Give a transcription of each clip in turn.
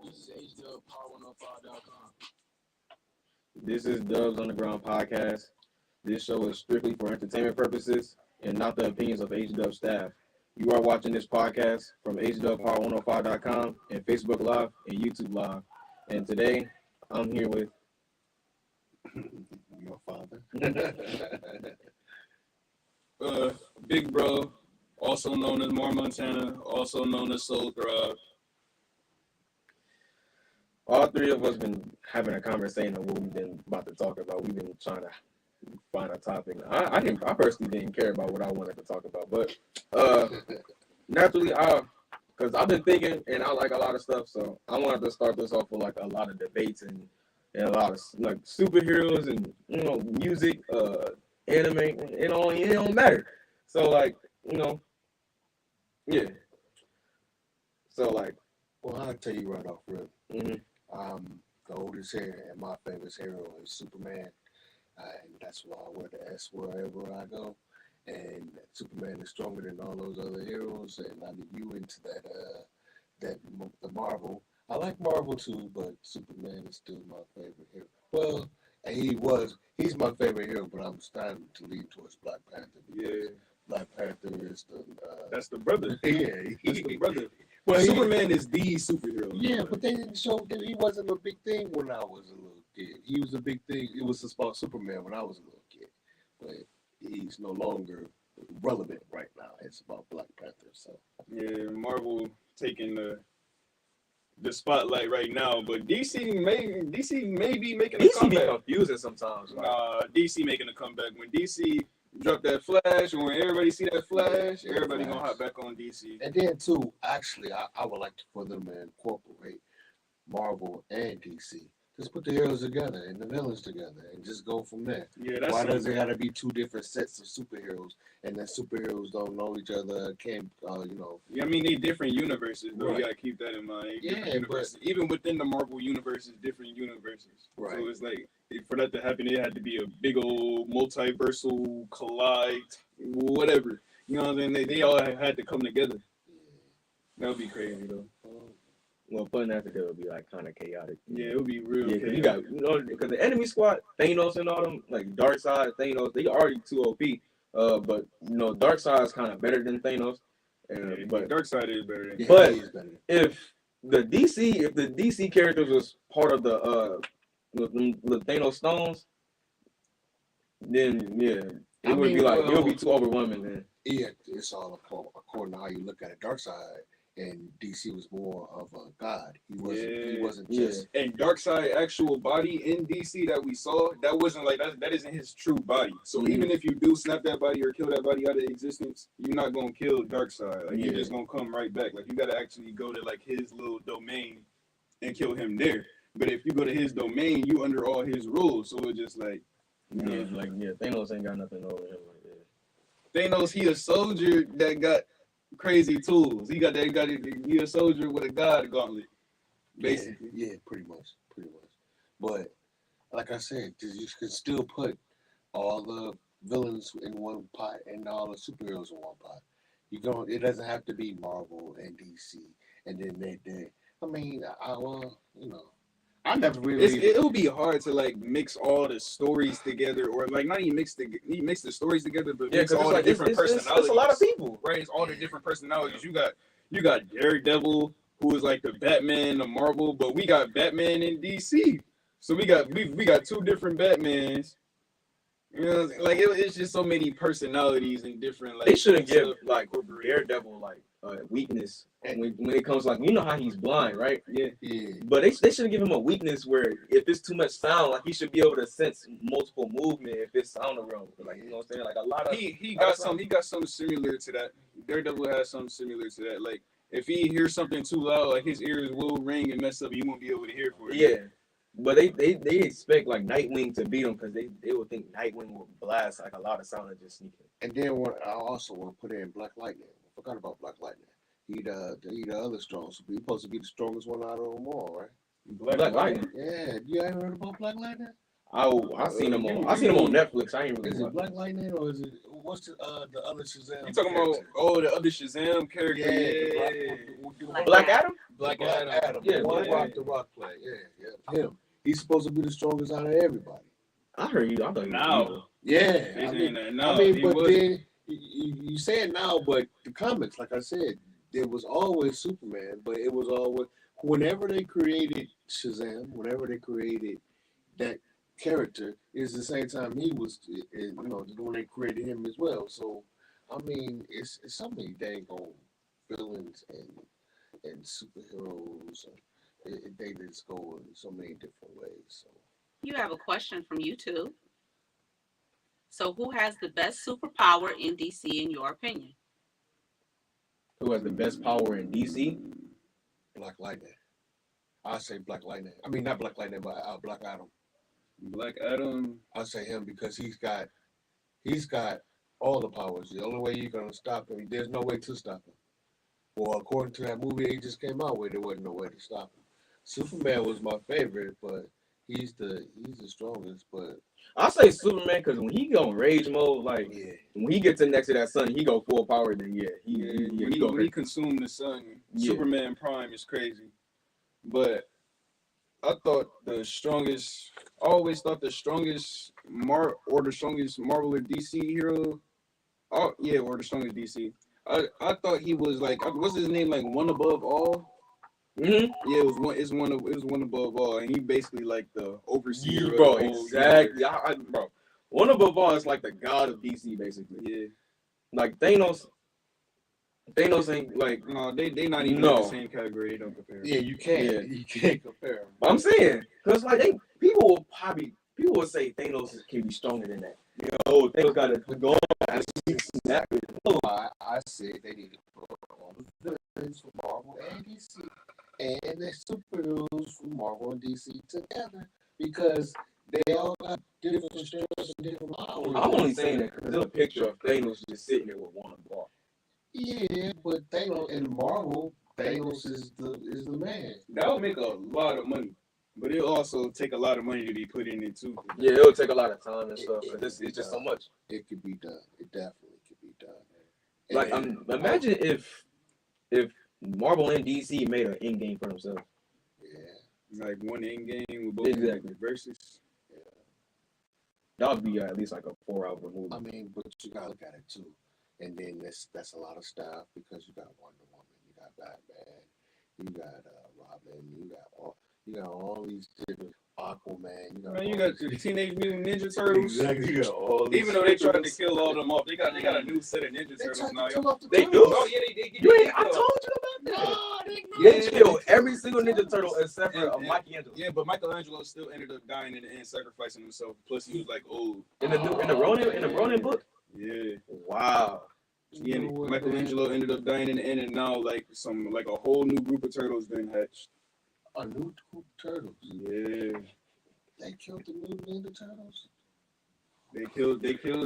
This is Hdub, Power105.com. This is Dub's Underground Podcast. This show is strictly for entertainment purposes and not the opinions of Hdub staff. You are watching this podcast from Hdub, Power105.com and Facebook Live and YouTube Live. And today, I'm here with your father. Big Bro, also known as Mar Montana, also known as Soul Thrive. all three of us been having a conversation on what we've been about to talk about. We've been trying to find a topic. I personally didn't care about what I wanted to talk about, but naturally, because I've been thinking and I like a lot of stuff, so I wanted to start this off with like a lot of debates and a lot of like superheroes and music, anime, it don't matter. So like yeah. So like, well, I'll tell you right off rip. mm-hmm. I'm the oldest here, and my favorite hero is Superman, and that's why I wear the S wherever I go. And Superman is stronger than all those other heroes, and I need you into the Marvel. I like Marvel too, but Superman is still my favorite hero. Well, he's my favorite hero, but I'm starting to lean towards Black Panther. Yeah. Black Panther is That's the brother. yeah, That's the brother. Well, Superman is the superhero. Yeah, but they didn't show that he wasn't a big thing when I was a little kid. He was a big thing. It was about Superman when I was a little kid, but he's no longer relevant right now. It's about Black Panther. So Yeah, Marvel taking the spotlight right now, but DC may be making a DC be comeback. confusing sometimes. Like, DC making a comeback. When DC drop that Flash, or when everybody see that Flash, everybody gonna hop back on DC. and then too, actually, I would like for them to incorporate Marvel and DC. Just put the heroes together and the villains together, and just go from there. Yeah, that's Why does it have to be two different sets of superheroes, and then superheroes don't know each other? Can't Yeah, I mean they different universes, though. Right. You gotta keep that in mind. Yeah, Different universes. Even within the Marvel universe, is different universes. Right. So it's like for that to happen, it had to be a big old multiversal collide, whatever. You know what I'm saying? They all had to come together. That would be crazy though. well, putting that together would be like kind of chaotic. Yeah, it would be real. Yeah, because you got because the enemy squad, Thanos and all them, like Darkseid, Thanos, they already too OP. But Darkseid is kind of better than Thanos. But Darkseid is better. Than But- he is better. if the DC characters was part of the Thanos stones, then yeah, it would be like it would be too overwhelming. Then Yeah, it's all according to how you look at it. Darkseid and DC was more of a god. He wasn't just And Darkseid actual body in DC that we saw, that wasn't like that isn't his true body. So Mhm. even if you do snap that body or kill that body out of existence, you're not gonna kill Darkseid. Like you're Yeah. just gonna come right back. Like you gotta actually go to like his little domain and kill him there. But if you go to his domain, you under all his rules. So it's just like Thanos ain't got nothing over him like that. Thanos, he a soldier that got crazy tools. He a soldier with a god gauntlet. Basically. Yeah, pretty much. But like I said, you can still put all the villains in one pot and all the superheroes in one pot. It doesn't have to be Marvel and DC, and then they. I mean, I never really. It'll be hard to like mix all the stories together, or like not even mix the stories together, but mix all the different personalities. It's a lot of people, right? It's all the different personalities. You got Daredevil, who is like the Batman of Marvel, but we got Batman in DC. So we got two different Batmans. You know, like it's just so many personalities and different. Like they shouldn't give like Daredevil like weakness when it comes like how he's blind, right? Yeah. But they shouldn't give him a weakness where if it's too much sound, like he should be able to sense multiple movement if it's sound around. Like what I'm saying, like a lot of he got something similar to that. Daredevil has something similar to that. Like if he hears something too loud, like his ears will ring and mess up. He won't be able to hear for it. Yeah. But they expect like Nightwing to beat him because they would think Nightwing will blast like a lot of sound and just sneak in. And then I also want to put in Black Lightning. I forgot about Black Lightning. He the other strong. So he's supposed to be the strongest one out of them all, right? Black Lightning. Yeah, you ever heard about Black Lightning? I seen him on Netflix. I ain't really. Is it Black Lightning or is it what's the other Shazam? You talking about the other Shazam character? Yeah. Black Adam? Black Adam. Adam. Yeah, The one Black the Rock play. Yeah. Him. He's supposed to be the strongest out of everybody. I heard you. I thought you were Now. evil. Yeah. They saying that now. But then you say it now, but the comics, like I said, there was always Superman, but it was always whenever they created Shazam, whenever they created that character, is the same time he was, when they created him as well. So, I mean, it's so many dang old villains and superheroes. They just go in so many different ways. So. You have a question from YouTube. So, who has the best superpower in DC, in your opinion? Who has the best power in DC? Black Lightning. I say Black Lightning. I mean, not Black Lightning, but Black Adam. Black Adam. I say him because he's got all the powers. The only way you're gonna stop him, there's no way to stop him. Well, according to that movie he just came out with, there wasn't no way to stop him. Superman was my favorite, but he's the strongest. But I say Superman because when he go in rage mode, like when he gets in next to that sun, he go full power. Then when he consumed the sun, Superman Prime is crazy. But I thought I always thought the strongest Marvel or DC hero. Oh yeah, or the strongest DC. I thought he was like, what's his name, like one above all. Mm-hmm. Yeah, it was one above all, and he basically like the overseer. Bro, exactly. Bro, one above all is like the god of DC, basically. Yeah, like Thanos ain't like no, they not even in the same category. They don't compare. Yeah, you can't compare them. I'm saying because like people will say Thanos can be stronger than that. You know, Thanos got to go on. I said they need to put all the villains from Marvel and DC and the superheroes from Marvel and DC together because they all got different strengths and different powers. I'm only saying that because there's a picture of Thanos just sitting there with one ball. Yeah, but Thanos in Marvel, Thanos is the man. That would make a lot of money, but it'll also take a lot of money to be put in it too. Yeah, it'll take a lot of time and stuff. It's just so much. It could be done. It definitely could be done. Like, imagine if Marvel and DC made an end game for themselves. Yeah, like one end game with both exactly versus. Yeah, that would be at least like a 4-hour movie. I mean, but you gotta look at it too, and then that's a lot of stuff because you got Wonder Woman, you got Batman, you got Robin, you got all these different Aquaman. You got the Teenage Mutant Ninja Turtles. Exactly. You got all these. Even though they tried to kill all them off, they got a new set of Ninja Turtles now. They do. Oh yeah, they I told you about that. No, They killed every single Ninja Turtle except for Michelangelo. Yeah, but Michelangelo still ended up dying in the end, sacrificing himself. Plus, he was like old. In the Ronin book. Yeah. Wow. Yeah, Michelangelo ended up dying in the end, and now like a whole new group of turtles been hatched. A new group of turtles. Yeah. They killed the new Ninja Turtles. They killed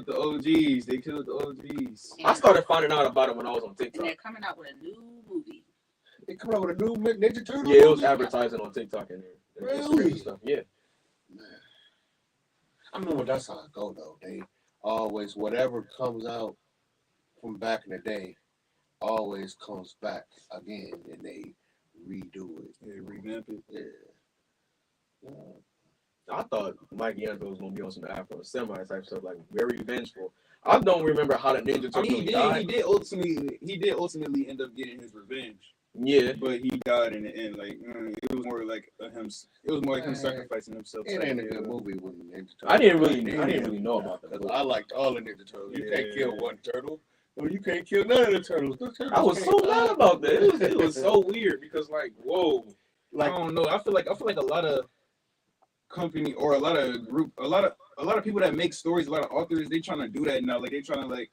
the OGs. They killed the OGs. I started finding out about it when I was on TikTok. And they're coming out with a new movie. They come out with a new Ninja Turtle. Yeah, it was advertising on TikTok and really stuff. Yeah. Man. I remember that's how it go though. They always whatever comes out from back in the day always comes back again and they redo it. They revamp it. Yeah. I thought Michelangelo was gonna be on some Afro Samurai type stuff, like very vengeful. I don't remember how the Ninja Turtles died. He did ultimately end up getting his revenge. Yeah, but he died in the end. Like it was more like him. It was more like him sacrificing himself. It ain't a good movie with Ninja Turtles. I didn't really know about that. I liked all the Ninja Turtles. You can't kill one turtle. Well, you can't kill none of the turtles. I was so mad about that. It was so weird because like, whoa, like I don't know. I feel like a lot of company or a lot of people that make stories, a lot of authors, they trying to do that now. Like they trying to like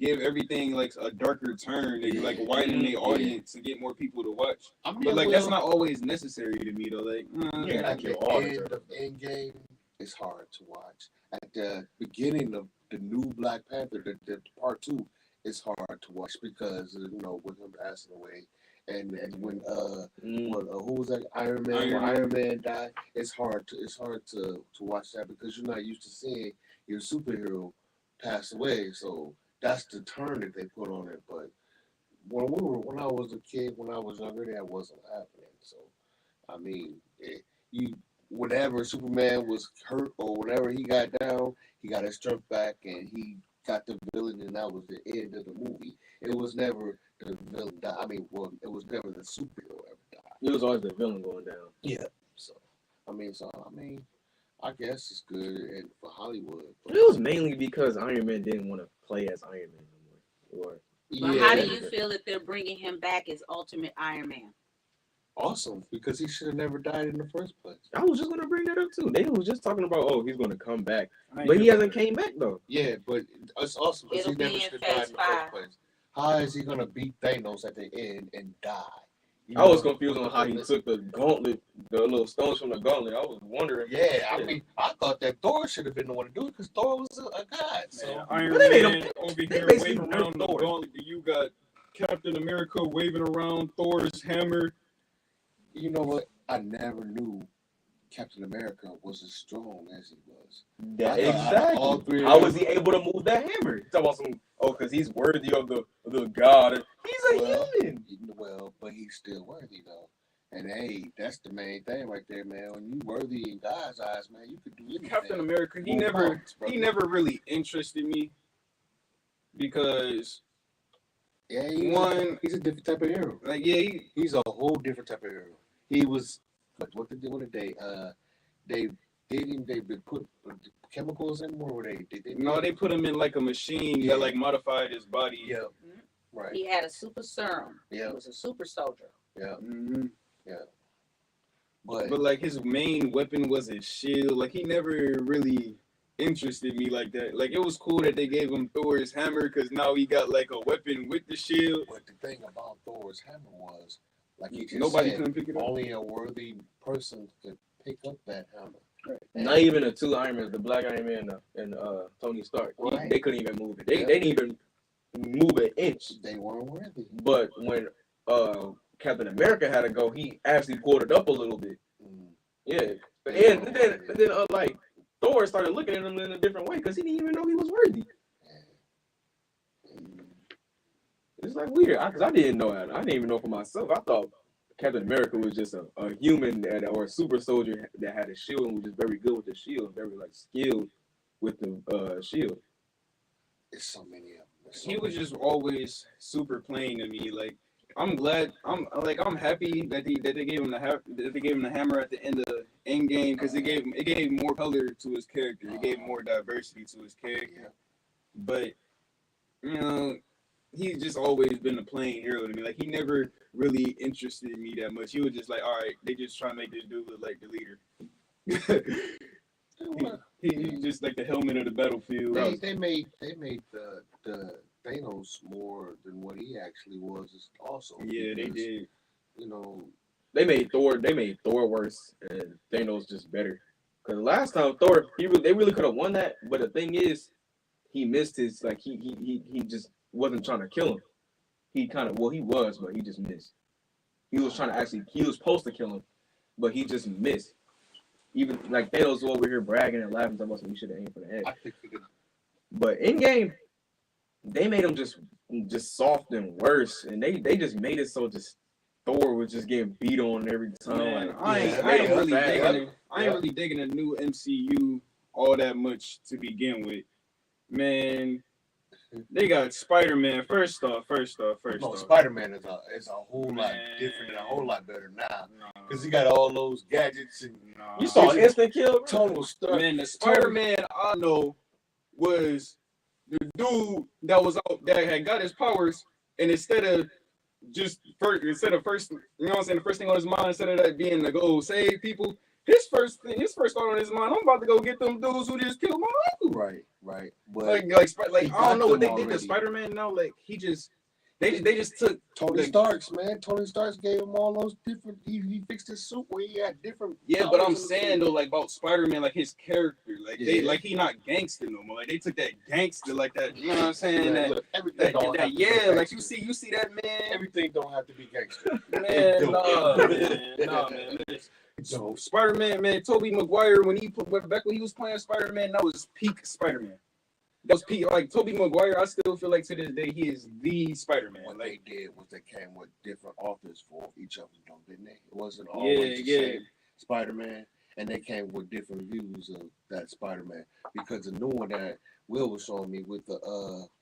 give everything like a darker turn. They like widen their audience to get more people to watch. But like that's not always necessary to me though. Like at the end of Endgame, it's hard to watch. At the beginning of the new Black Panther, the part 2. It's hard to watch because with him passing away, and when who was that Iron Man? When Iron Man died, it's hard to watch that because you're not used to seeing your superhero pass away. So that's the turn that they put on it. But when I was a kid, when I was younger, that wasn't happening. So, I mean, you whenever Superman was hurt or whenever he got down, he got his strength back and he got the villain, and that was the end of the movie. It was never the villain die. I mean, well, it was never the superhero ever died. It was always the villain going down. Yeah. So, I mean, I guess it's good and for Hollywood. It was mainly because Iron Man didn't want to play as Iron Man no more. Or But how do you feel that they're bringing him back as Ultimate Iron Man? Awesome, because he should have never died in the first place. I was just gonna bring that up too. They was just talking about, oh, he's gonna come back, but he hasn't came back though. Yeah, but it's awesome because he It'll never be in should have died Phase in the first place. How is he gonna beat Thanos at the end and die? I was confused on how he took the gauntlet, the little stones from the gauntlet. I was wondering. Yeah, I mean, I thought that Thor should have been the one to do it because Thor was a god. So Man, Iron But they made Man him- over they here basically waving around the Thor. gauntlet. You got Captain America waving around Thor's hammer. you know what? I never knew Captain America was as strong as he was. Yeah, I thought all exactly. three of How them- was he able to move that hammer? You talking about some? Oh, because he's worthy of the god. He's a Well, human. Well, but he's still worthy though. And hey, that's the main thing right there, man. When you worthy in God's eyes, man, you could do anything. Captain America, he Move never mountains, brother. really interested me because Yeah, he's a different type of hero. like He's a whole different type of hero. He was what did they put chemicals in him or they put him in like a machine Yeah. that like modified his body. Yeah. Right. He had a super serum. Yeah. He was a super soldier. Yeah. hmm But But like his main weapon was his shield. Like he never really interested me like that. Like it was cool that they gave him Thor's hammer because now he got like a weapon with the shield. But the thing about Thor's hammer was, like you just Nobody said, can pick it up. only a worthy person could pick up that hammer. And Not even the two Iron Man, the Black Iron Man and Tony Stark. Right. They couldn't even move it. They Yeah. didn't even move an inch. they weren't worthy. But when Captain America had to go, he actually pulled it up a little bit. Mm. Yeah, and then like Thor started looking at him in a different way because he didn't even know he was worthy. It's like weird because I didn't know that. I didn't even know for myself. I thought Captain America was just a human or a super soldier that had a shield and was just very good with the shield, very like skilled with the shield. It's so many of them. He was just always super plain to me. Like I'm glad. I'm happy that they gave him the hammer at the end of Endgame because it gave more color to his character. It gave more diversity to his character. But you know, he's just always been a plain hero to me. Like he never really interested me that much. He was just like, all right, they just trying to make this dude look like the leader. He's just like the helmet of the battlefield. They made the Thanos more than what he actually was. Also, Yeah, they because, did. You know, They made Thor worse and Thanos just better. Because last time Thor, they really could have won that. But the thing is, he missed his he just wasn't trying to kill him. He was, but he just missed. He was supposed to kill him, but he just missed. Even like Thanos was over here bragging and laughing about we should have aimed for the head. I think he could. But in game, they made him just soft and worse, and they just made it so just Thor was just getting beat on every time. Man, Like, I ain't really digging the new MCU all that much to begin with. Man, they got Spider-Man. First off. Spider-Man is a whole lot Man. different and a whole lot better now Nah, because he got all those gadgets and nah. you saw an instant kill. total stuff. Man, the Spider-Man I know was the dude that had got his powers, and instead of first, you know what I'm saying, the first thing on his mind, instead of that being to go save people, his first thought on his mind, I'm about to go get them dudes who just killed my uncle. Right. But Like he I don't know what they got them did to already. Spider-Man now. Like they just took Tony like, Stark's, man. Tony Stark's gave him all those different. He fixed his suit where he had different. Yeah, but I'm powers in the saying suit. though, like about Spider-Man, like his character, like Yeah. he not gangster no more. Like they took that gangster, like that. You know what I'm saying? Man, look, everything don't have to be Yeah, like gangster. you see that man. Everything don't have to be gangster. Man, nah, man. So Spider-Man, man, Tobey Maguire when he was playing Spider-Man, that was peak Spider-Man. that was Pete. Like Tobey Maguire, I still feel like to this day he is the Spider-Man. What Like, they did was they came with different authors for each of them, though, didn't they? It wasn't yeah, always the yeah. same Spider-Man, and they came with different views of that Spider-Man. Because the new one that Will was showing me with the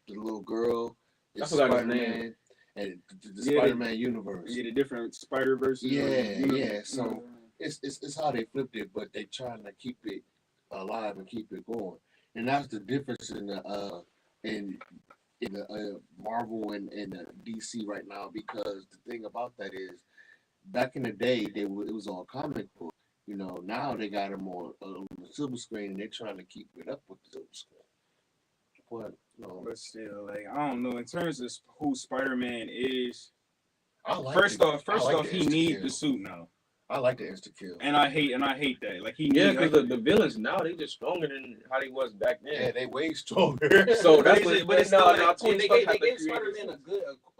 little girl I is forgot his Spider-Man, and the Yeah, Spider-Man universe. Yeah, the different Spider-Verse. Yeah. So it's how they flipped it, but they trying to keep it alive and keep it going, and that's the difference in the Marvel and the DC right now. Because the thing about that is, back in the day, it was all comic book. You know, now they got them on the silver screen, and they're trying to keep it up with the silver screen. But no, But still, like I don't know. In terms of who Spider-Man is, I like first off, the he insta needs kill. the suit now, I like the insta kill. and I hate that. Like he Yeah, needs. because the villains now they just stronger than how they was back then. Yeah, they way stronger. So But that's it's still like, Tony they Stark gave had to create Spider-Man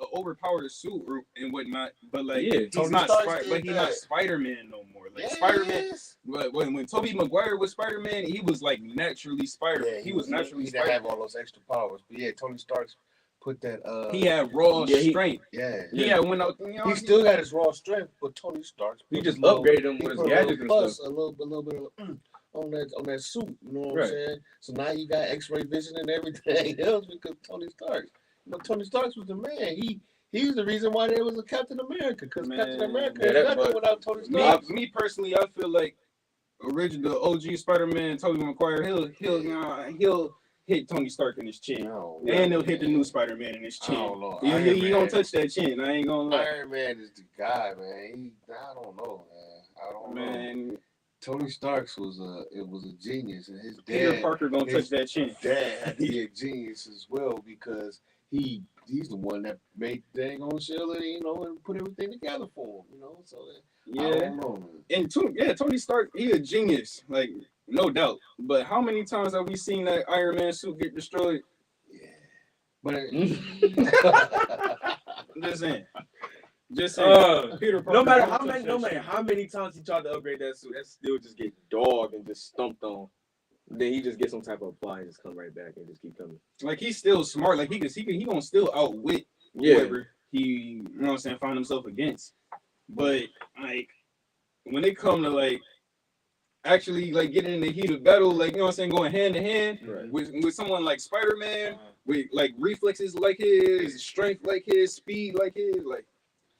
a overpowered suit and whatnot. But like, Yeah, he's Tony not. Stark did But he's not that. Spider-Man no more. Like Yes. Spider-Man. But when Tobey Maguire was Spider-Man, he was like naturally Spider-Man. Yeah, he was naturally he didn't Spider-Man. have all those extra powers. But yeah, Tony Stark's put that. He had raw strength. Yeah. He had went out. You know, He still got his raw strength, but Tony Stark's He put just a little- upgraded him he with his put a gadgets little and plus, stuff. a little bit of on that suit. You know what Right. I'm saying? So now you got X-ray vision and everything else because Tony Stark. But Tony Stark was the man. He's the reason why there was a Captain America, because Captain America Yeah, is that- nothing without Tony Stark. me personally, I feel like original OG Spider-Man, Tobey Maguire, he'll hit Tony Stark in his chin, No, and he'll hit the new Spider-Man in his I chin. don't know. He Iron gonna Man- touch that chin. I ain't gonna lie, Iron Man is the guy, man. I don't know, man. I don't know. man. Tony Stark's was a genius, and his Peter dad. Parker gonna touch that chin. Dad had to be a genius as well because he's the one that made the dang on shield and and put everything together for him, So I Yeah, don't know, man. and Tony Stark, he a genius, like no doubt. But how many times have we seen that Iron Man suit get destroyed? Yeah, but Just saying. Peter Parker. No matter gonna touch that shit. how many times he tried to upgrade that suit, that still just get dogged and just stumped on. Then he just gets some type of apply and just come right back and just keep coming. Like he's still smart. Like he gonna still outwit whoever he find himself against. But like when it come to like actually like getting in the heat of battle, like going hand to hand Right. with someone like Spider-Man, with like reflexes like his, strength like his, speed like his, like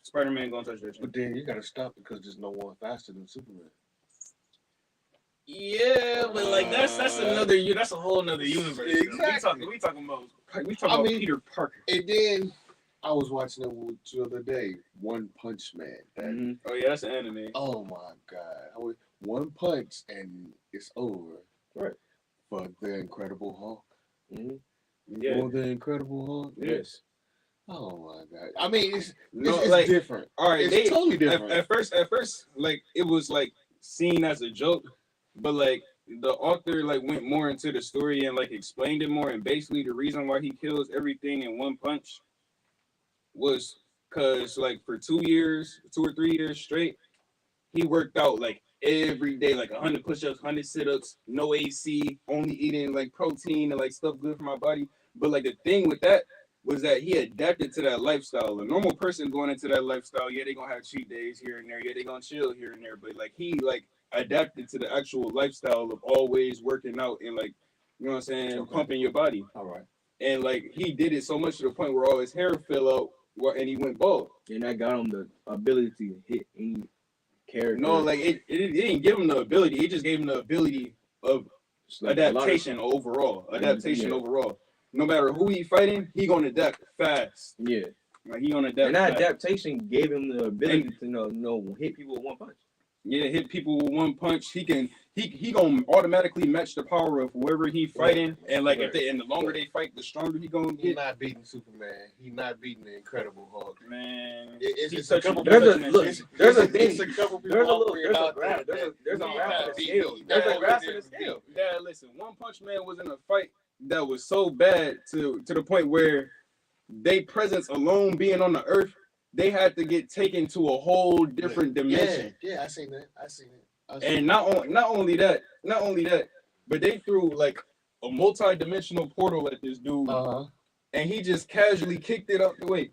Spider-Man gonna touch that shit. But then you gotta stop because there's no one faster than Superman. Yeah, but like that's a whole nother universe. Exactly. We talking about Peter Parker. And then I was watching it the other day, One Punch Man. That, Oh yeah, that's an anime. Oh my God! One punch and it's over. Right. For the Incredible Hulk. Yeah. For the Incredible Hulk. Yes. Oh my God! I mean, it's like, different. All right, It's totally different. At first, like it was like seen as a joke, but like the author like went more into the story and like explained it more. And basically, the reason why he kills everything in one punch was because like for 2 or 3 years straight, he worked out like every day, like 100 push-ups, 100 sit-ups, no AC, only eating like protein and like stuff good for my body. But like the thing with that was that he adapted to that lifestyle. A normal person going into that lifestyle, yeah, they gonna have cheat days here and there, yeah, they gonna chill here and there, but like he like adapted to the actual lifestyle of always working out and like Okay. pumping your body. All right. And like he did it so much to the point where all his hair fell out and he went bald. And that got him the ability to hit any character. No, like it didn't give him the ability. It just gave him the ability of Like adaptation overall. Overall. No matter who he fighting, he gonna adapt fast. Yeah. Like he gonna adapt. And that fast. adaptation gave him the ability to hit people with one punch. Yeah, hit people with one punch. He gonna automatically match the power of whoever he fighting. And like if the longer they fight, the stronger he gonna He's get. not beating Superman. He's not beating the Incredible Hulk. Man, It's a couple. There's a couple people. There's a out graph. there There's a that graph not in the beating- scale. that There's a only graph in the didn't scale. Yeah, listen. One Punch Man was in a fight that was so bad to the point where they presence alone being on the earth, they had to get taken to a whole different dimension. Yeah, I seen that. And not only that, but they threw like a multi-dimensional portal at this dude, and he just casually kicked it out the way.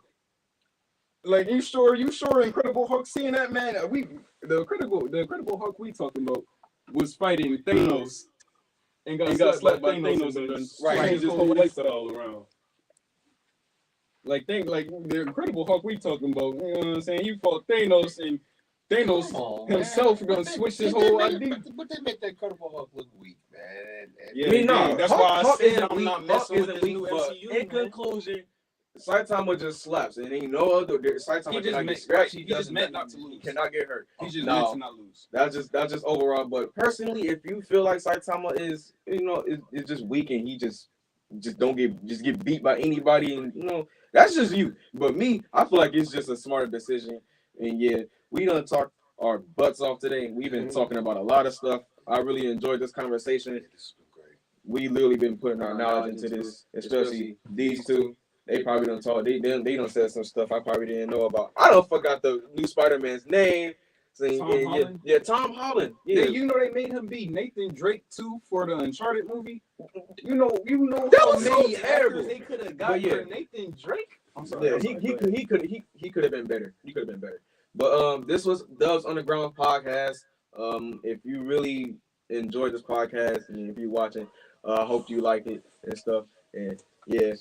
Like, you sure Incredible Hulk seeing that, man? The Incredible Hulk we talking about was fighting Thanos and got slapped by Thanos and then changed his whole lifestyle around. Like the Incredible Hulk we talking about, you know what I'm saying? He fought Thanos and Thanos himself gonna switch his whole idea. But they make that Incredible Hulk look weak, man. Yeah, I mean, no, that's why I said I'm not messing with this new MCU. In conclusion, Saitama just slaps, and ain't no other. Saitama cannot get scratched. He just meant not to lose. He cannot get hurt. He just meant to not lose. That's just overall. But personally, if you feel like Saitama is, is just weak and he just don't get beat by anybody, and that's just you. But me, I feel like it's just a smarter decision. And yeah, we done talked our butts off today. We've been talking about a lot of stuff. I really enjoyed this conversation. We literally been putting our knowledge into this, especially these two. They probably done talk. They done said some stuff I probably didn't know about. I don't forgot the new Spider-Man's name. Tom Holland? Yeah, Tom Holland. Yeah, they made him be Nathan Drake too for the Uncharted movie. You know that how was many so terrible. actors they could have got for Nathan Drake. I'm sorry. Yeah, he could have been better. He could have been better. But this was Dub's Underground Podcast. If you really enjoyed this podcast and if you're watching, I hope you like it and stuff. And yeah.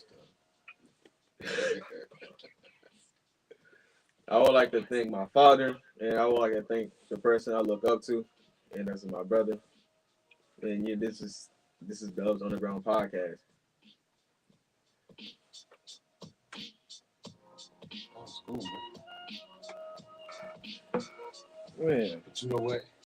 I would like to thank my father, and I would like to thank the person I look up to, and that's my brother. And yeah, this is Dub's Underground Podcast. Cool, Man. But you know what?